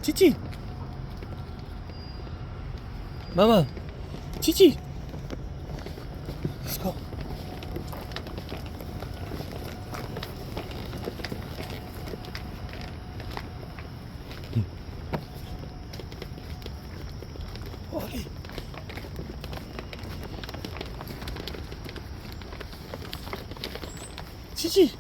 Chichi. Mama. Chichi. Let's go. Ollie. Chichi.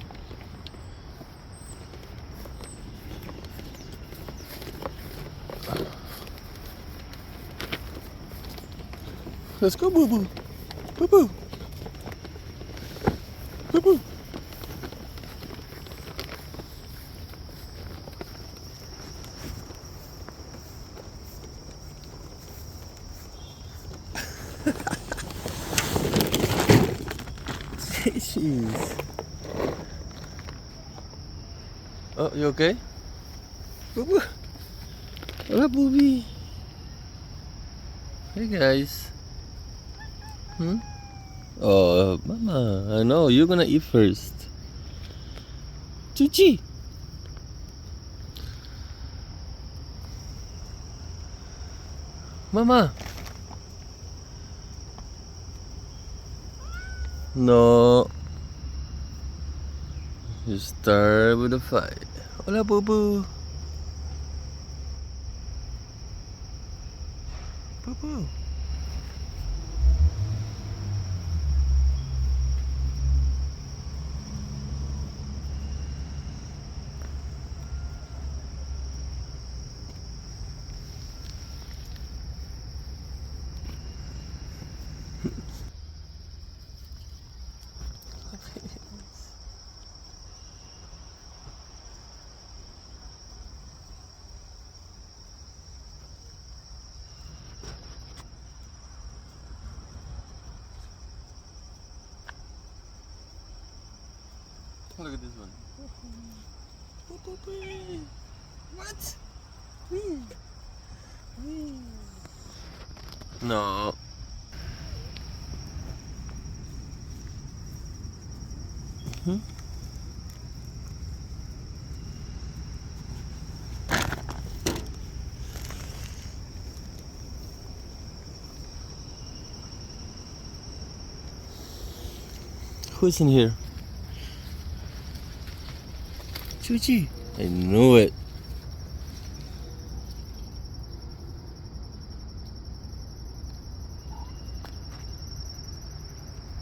Let's go, boo boo. Boo boo. Boo boo. Jeez. Oh, you okay? Boo boo. Hola, booby. Hey, guys. Oh, mama. I know. You're gonna eat first. Chichi. Mama. No. You start with a fight. Hola, boo boo. Boo boo. Look at this one. What? No. Who's in here? Chuchi. I knew it.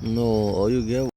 No, all you get